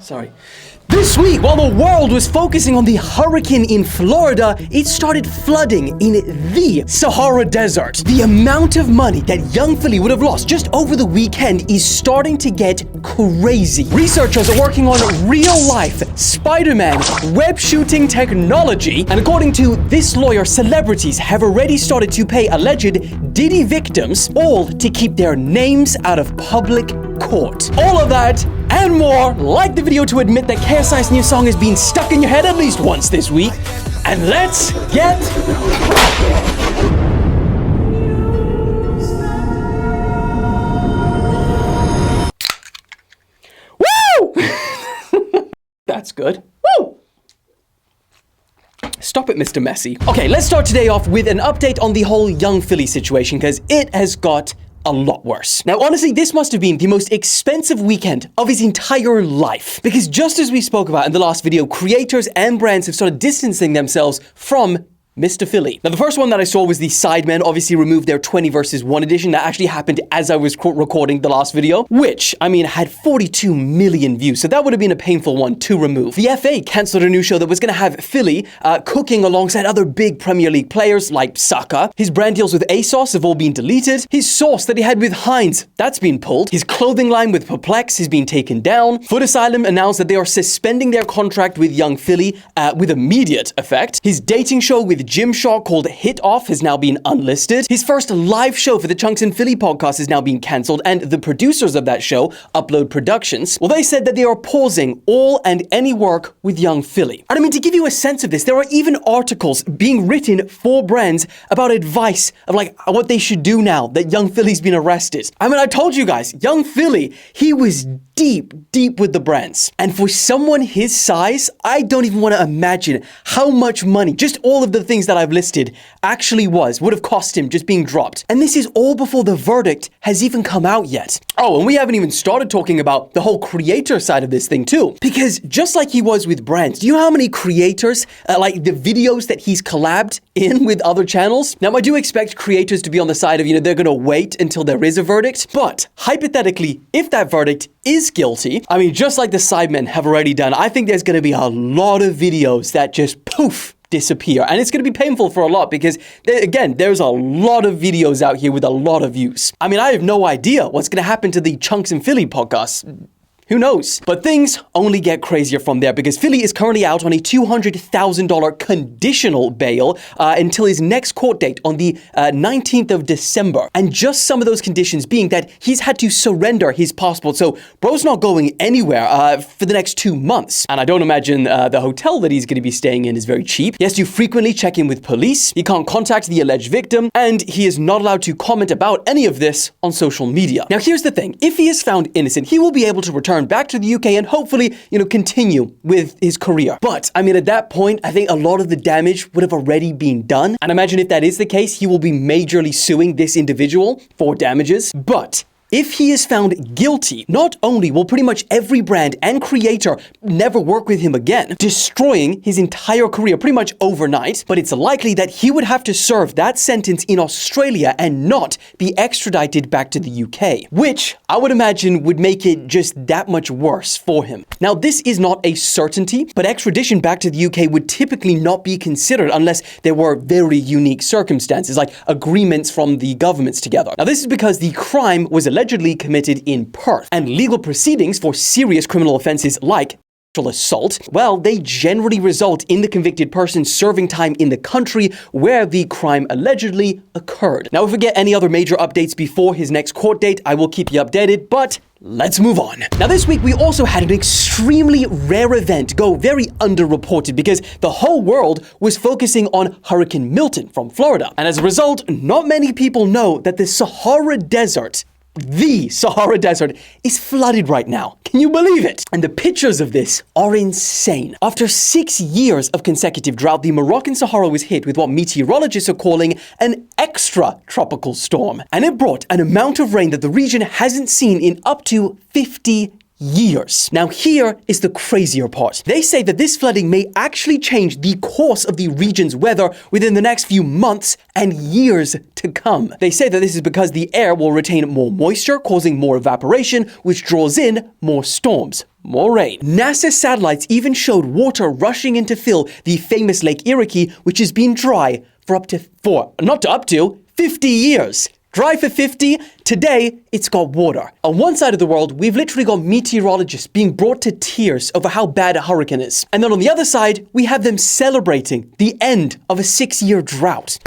Sorry. This week, while the world was focusing on the hurricane in Florida, it started flooding in the Sahara Desert. The amount of money that young Philly would have lost just over the weekend is starting to get crazy. Researchers are working on real-life Spider-Man web shooting technology, and according to this lawyer, celebrities have already started to pay alleged Diddy victims, all to keep their names out of public court. All of that and more. Like the video to admit that KSI's new song has been stuck in your head at least once this week. And let's get... Woo! That's good. Woo! Stop it, Mr. Messi. Okay, let's start today off with an update on the whole young Philly situation, because it has got a lot worse. Now, honestly, this must have been the most expensive weekend of his entire life, because just as we spoke about in the last video, creators and brands have started distancing themselves from Mr. Philly. Now, the first one that I saw was the Sidemen obviously removed their 20 versus 1 edition. That actually happened as I was recording the last video, which, I mean, had 42 million views. So that would have been a painful one to remove. The FA cancelled a new show that was going to have Philly cooking alongside other big Premier League players like Saka. His brand deals with ASOS have all been deleted. His sauce that he had with Heinz, that's been pulled. His clothing line with Perplex has been taken down. Foot Asylum announced that they are suspending their contract with young Philly with immediate effect. His dating show with Gymshark called Hit Off has now been unlisted. His first live show for the Chunks and Philly podcast is now being cancelled, and the producers of that show, Upload Productions, well, they said that they are pausing all and any work with young Philly. And I mean, to give you a sense of this, there are even articles being written for brands about advice of like what they should do now that young Philly's been arrested. I mean, I told you guys, young Philly, he was deep with the brands. And for someone his size, I don't even want to imagine how much money, just all of the things that I've listed, actually would have cost him just being dropped. And this is all before the verdict has even come out yet. Oh, and we haven't even started talking about the whole creator side of this thing too. Because just like he was with brands, do you know how many creators, like the videos that he's collabed in with other channels? Now, I do expect creators to be on the side of, they're going to wait until there is a verdict. But hypothetically, if that verdict is guilty, I mean, just like the Sidemen have already done, I think there's going to be a lot of videos that just poof, disappear. And it's going to be painful for a lot because, again, there's a lot of videos out here with a lot of views. I mean, I have no idea what's going to happen to the Chunks and Philly podcast. Who knows? But things only get crazier from there because Philly is currently out on a $200,000 conditional bail until his next court date on the 19th of December. And just some of those conditions being that he's had to surrender his passport. So bro's not going anywhere for the next 2 months. And I don't imagine the hotel that he's going to be staying in is very cheap. He has to frequently check in with police. He can't contact the alleged victim. And he is not allowed to comment about any of this on social media. Now, here's the thing. If he is found innocent, he will be able to return back to the UK and hopefully, continue with his career. But, I mean, at that point, I think a lot of the damage would have already been done. And imagine if that is the case, he will be majorly suing this individual for damages. But if he is found guilty, not only will pretty much every brand and creator never work with him again, destroying his entire career pretty much overnight, but it's likely that he would have to serve that sentence in Australia and not be extradited back to the UK, which I would imagine would make it just that much worse for him. Now, this is not a certainty, but extradition back to the UK would typically not be considered unless there were very unique circumstances, like agreements from the governments together. Now, this is because the crime was allegedly committed in Perth, and legal proceedings for serious criminal offenses like sexual assault, well, they generally result in the convicted person serving time in the country where the crime allegedly occurred. Now, if we get any other major updates before his next court date, I will keep you updated, but let's move on. Now, this week, we also had an extremely rare event go very underreported because the whole world was focusing on Hurricane Milton from Florida. And as a result, not many people know that the Sahara Desert, the Sahara Desert, is flooded right now. Can you believe it? And the pictures of this are insane. After 6 years of consecutive drought, the Moroccan Sahara was hit with what meteorologists are calling an extra tropical storm. And it brought an amount of rain that the region hasn't seen in up to 50 years. Now here is the crazier part. They say that this flooding may actually change the course of the region's weather within the next few months and years to come. They say that this is because the air will retain more moisture, causing more evaporation, which draws in more storms. More rain. NASA satellites even showed water rushing in to fill the famous Lake Erie, which has been dry for 50 years. Dry for 50, today it's got water. On one side of the world, we've literally got meteorologists being brought to tears over how bad a hurricane is. And then on the other side, we have them celebrating the end of a 6-year drought.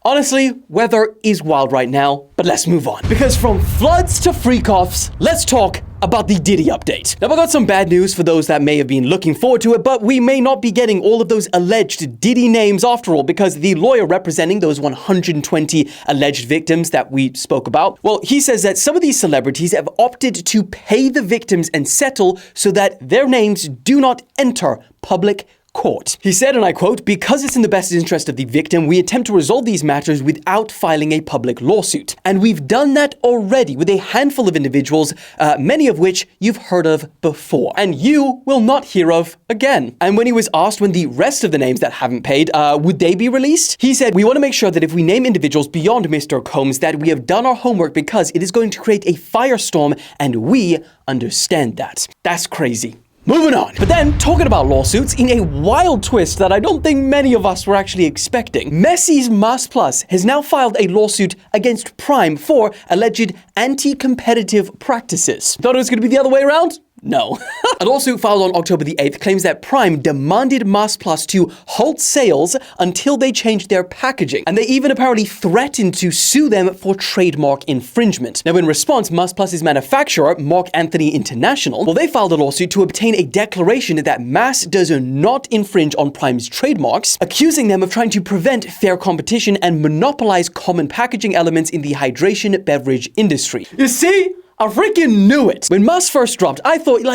Honestly, weather is wild right now, but let's move on. Because from floods to freak-offs, let's talk about the Diddy update. Now, I got some bad news for those that may have been looking forward to it, but we may not be getting all of those alleged Diddy names after all, because the lawyer representing those 120 alleged victims that we spoke about, well, he says that some of these celebrities have opted to pay the victims and settle so that their names do not enter public court. He said, and I quote, "Because it's in the best interest of the victim, we attempt to resolve these matters without filing a public lawsuit. And we've done that already with a handful of individuals, many of which you've heard of before, and you will not hear of again." And when he was asked when the rest of the names that haven't paid, would they be released? He said, "We want to make sure that if we name individuals beyond Mr. Combs, that we have done our homework because it is going to create a firestorm, and we understand that." That's crazy. Moving on. But then, talking about lawsuits, in a wild twist that I don't think many of us were actually expecting, Messi's Mas Plus has now filed a lawsuit against Prime for alleged anti-competitive practices. Thought it was going to be the other way around? No. A lawsuit filed on October the 8th claims that Prime demanded Mas Plus to halt sales until they changed their packaging, and they even apparently threatened to sue them for trademark infringement. Now, in response, Mas Plus's manufacturer, Mark Anthony International, well, they filed a lawsuit to obtain a declaration that Mas does not infringe on Prime's trademarks, accusing them of trying to prevent fair competition and monopolize common packaging elements in the hydration beverage industry. You see? I freaking knew it. When Mas first dropped, I thought,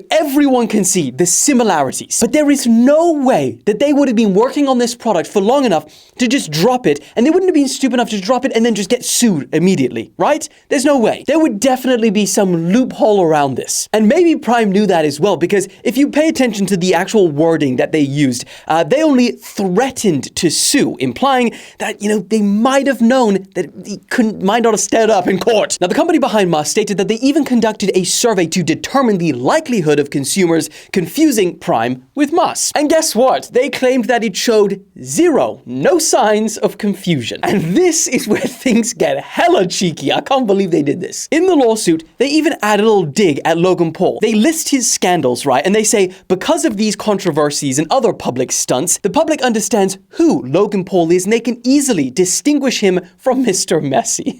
everyone can see the similarities. But there is no way that they would have been working on this product for long enough to just drop it, and they wouldn't have been stupid enough to drop it and then just get sued immediately, right? There's no way. There would definitely be some loophole around this. And maybe Prime knew that as well, because if you pay attention to the actual wording that they used, they only threatened to sue, implying that, they might have known that he might not have stood up in court. Now, the company behind Mas stated that they even conducted a survey to determine the likelihood of consumers confusing Prime with Mas. And guess what? They claimed that it showed no signs of confusion. And this is where things get hella cheeky. I can't believe they did this. In the lawsuit, they even add a little dig at Logan Paul. They list his scandals, right? And they say, because of these controversies and other public stunts, the public understands who Logan Paul is and they can easily distinguish him from Mr. Messi.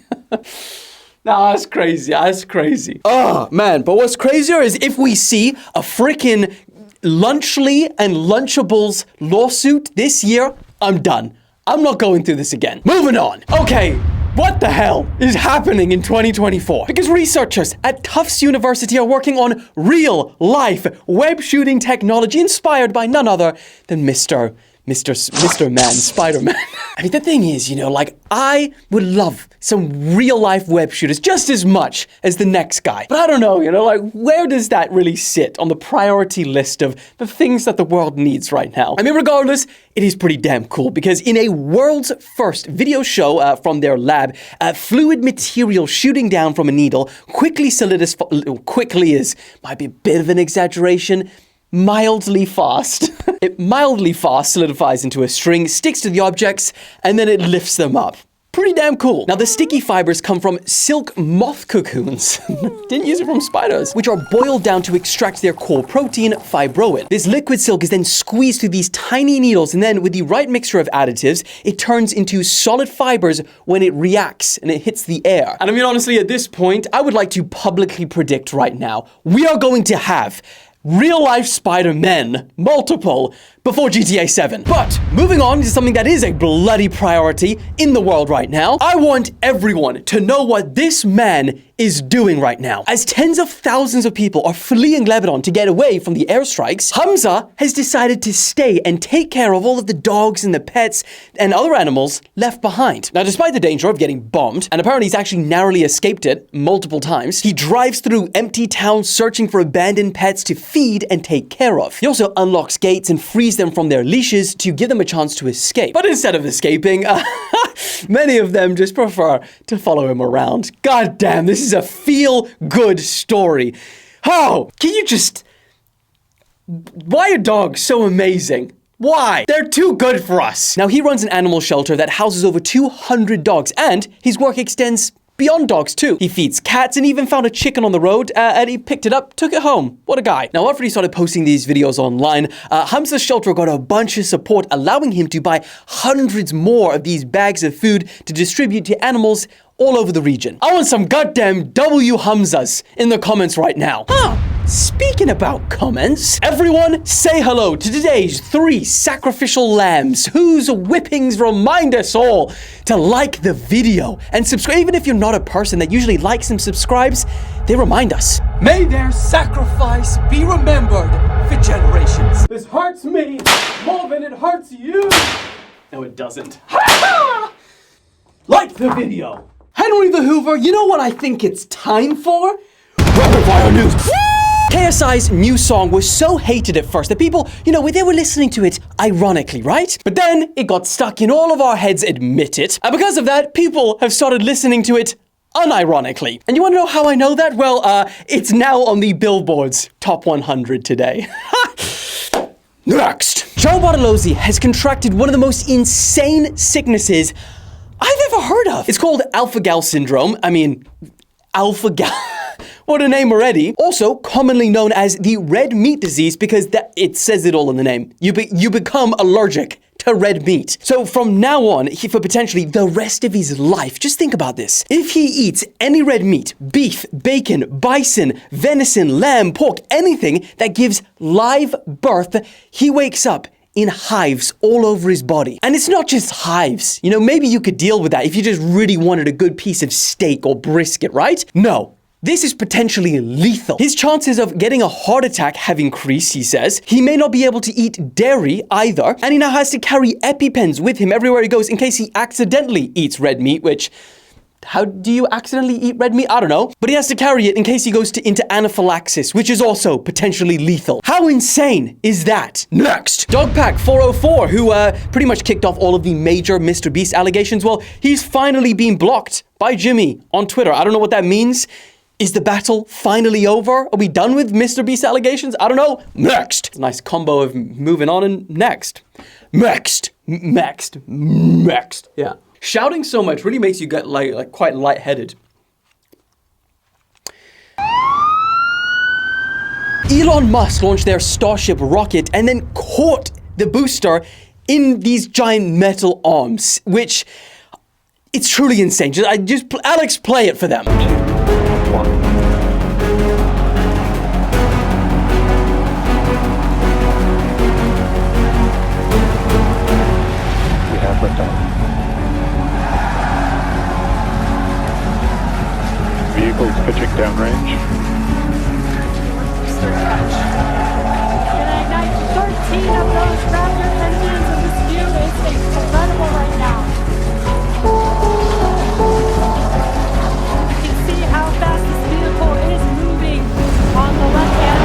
Nah, that's crazy. That's crazy. Oh, man. But what's crazier is if we see a freaking Lunchly and Lunchables lawsuit this year, I'm done. I'm not going through this again. Moving on. Okay. What the hell is happening in 2024? Because researchers at Tufts University are working on real-life web shooting technology inspired by none other than Mr. Man, Spider-Man. I mean, the thing is, I would love some real-life web shooters just as much as the next guy. But I don't know, where does that really sit on the priority list of the things that the world needs right now? I mean, regardless, it is pretty damn cool because in a world's first video show from their lab, fluid material shooting down from a needle quickly might be a bit of an exaggeration, mildly fast. It mildly fast solidifies into a string, sticks to the objects, and then it lifts them up. Pretty damn cool. Now, the sticky fibers come from silk moth cocoons. Didn't use it from spiders, which are boiled down to extract their core protein, fibroin. This liquid silk is then squeezed through these tiny needles, and then with the right mixture of additives, it turns into solid fibers when it reacts and it hits the air. And I mean, honestly, at this point, I would like to publicly predict right now, we are going to have real-life Spider-Men, multiple, before GTA 7. But moving on to something that is a bloody priority in the world right now, I want everyone to know what this man is doing right now. As tens of thousands of people are fleeing Lebanon to get away from the airstrikes, Hamza has decided to stay and take care of all of the dogs and the pets and other animals left behind. Now, despite the danger of getting bombed, and apparently he's actually narrowly escaped it multiple times, he drives through empty towns searching for abandoned pets to feed and take care of. He also unlocks gates and frees them from their leashes to give them a chance to escape. But instead of escaping, many of them just prefer to follow him around. God damn, this is a feel-good story. Oh, can you just... Why are dogs so amazing? Why? They're too good for us. Now, he runs an animal shelter that houses over 200 dogs, and his work extends beyond dogs too. He feeds cats and even found a chicken on the road and he picked it up, took it home. What a guy. Now, after he started posting these videos online, Hamza's shelter got a bunch of support, allowing him to buy hundreds more of these bags of food to distribute to animals all over the region. I want some goddamn W Hamzas in the comments right now. Speaking about comments, everyone say hello to today's 3 sacrificial lambs whose whippings remind us all to like the video and subscribe. Even if you're not a person that usually likes and subscribes, they remind us. May their sacrifice be remembered for generations. This hurts me more than it hurts you. No, it doesn't. Like the video. Henry the Hoover, you know what I think it's time for? Rapid fire news. KSI's new song was so hated at first that people, they were listening to it ironically, right? But then it got stuck in all of our heads, admit it. And because of that, people have started listening to it unironically. And you want to know how I know that? Well, it's now on the Billboard's Top 100 today. Next. JoeBartolozzi has contracted one of the most insane sicknesses I've ever heard of. It's called Alphagal syndrome. I mean, Alphagal. What a name already. Also commonly known as the red meat disease because it says it all in the name. You become allergic to red meat. So from now on, for potentially the rest of his life, just think about this. If he eats any red meat, beef, bacon, bison, venison, lamb, pork, anything that gives live birth, he wakes up in hives all over his body. And it's not just hives. Maybe you could deal with that if you just really wanted a good piece of steak or brisket, right? No. This is potentially lethal. His chances of getting a heart attack have increased, he says. He may not be able to eat dairy either, and he now has to carry EpiPens with him everywhere he goes in case he accidentally eats red meat, which... How do you accidentally eat red meat? I don't know. But he has to carry it in case he goes into anaphylaxis, which is also potentially lethal. How insane is that? Next. Dogpack404, who pretty much kicked off all of the major Mr. Beast allegations. Well, he's finally been blocked by Jimmy on Twitter. I don't know what that means. Is the battle finally over? Are we done with Mr. Beast allegations? I don't know. Next. It's a nice combo of moving on and next. Next. Yeah. Shouting so much really makes you get like quite lightheaded. Elon Musk launched their Starship rocket and then caught the booster in these giant metal arms, which it's truly insane. Alex, play it for them. 2, 1. Vehicles pitching downrange. Can I ignite 13 of those Raptor engines in this view? It's incredible right now. You can see how fast this vehicle is moving on the left hand.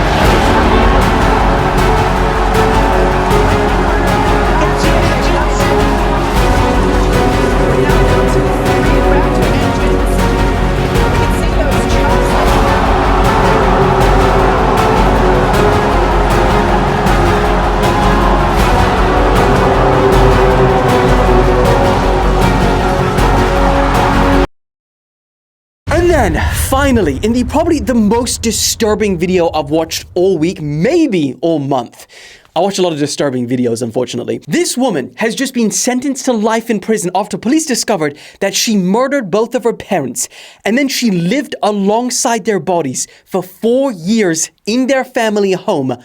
And then, finally, in probably the most disturbing video I've watched all week, maybe all month. I watch a lot of disturbing videos, unfortunately. This woman has just been sentenced to life in prison after police discovered that she murdered both of her parents, and then she lived alongside their bodies for 4 years in their family home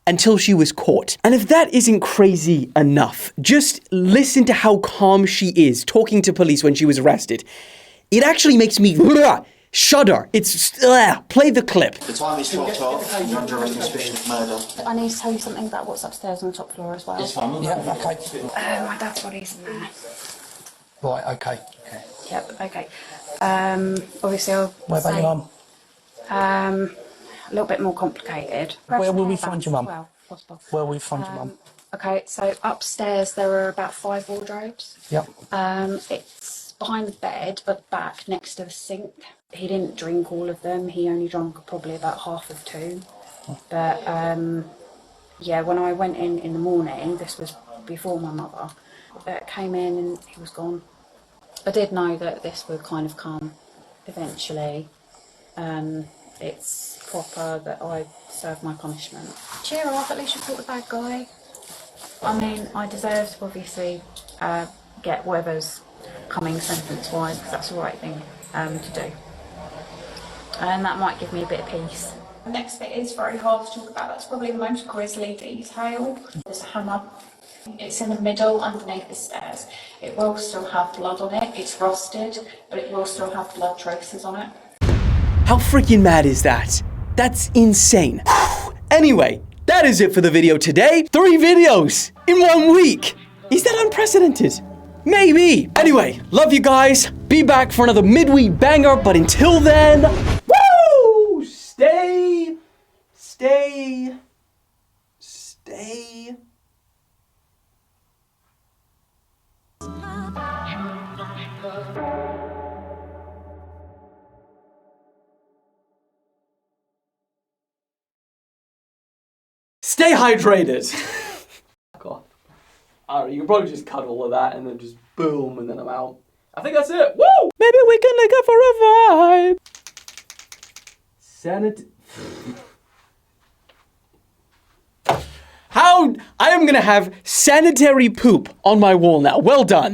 until she was caught. And if that isn't crazy enough, just listen to how calm she is talking to police when she was arrested. It actually makes me shudder. It's play the clip. The time is 12:12. You're under arrest on suspicion of murder. I need to tell you something about what's upstairs on the top floor as well. It's fine. Yeah, okay. My dad's body's in there. Right, okay. Yep, okay. Obviously I'll Where about your mum? A little bit more complicated. Where will we find your mum? Well, possible. Where will we find your mum? Okay, so upstairs there are about 5 wardrobes. Yep. It's behind the bed, but back next to the sink. He didn't drink all of them. He only drank probably about half of 2. But yeah, when I went in the morning, this was before my mother, came in and he was gone. I did know that this would kind of come eventually. It's proper that I serve my punishment. Cheer up, at least you caught the bad guy. I mean, I deserve to obviously get whatever's coming sentence-wise, because that's the right thing to do. And that might give me a bit of peace. The next bit is very hard to talk about. That's probably the most grisly detail. There's a hammer. It's in the middle underneath the stairs. It will still have blood on it. It's rusted, but it will still have blood traces on it. How freaking mad is that? That's insane. Anyway, that is it for the video today. 3 videos in 1 week. Is that unprecedented? Maybe. Anyway, love you guys. Be back for another midweek banger, but until then, woo! Stay. Stay hydrated. Fuck off. Alright, you can probably just cut all of that and then just boom and then I'm out. I think that's it. Woo! Maybe we can link up for a vibe. How? I am gonna have sanitary poop on my wall now. Well done.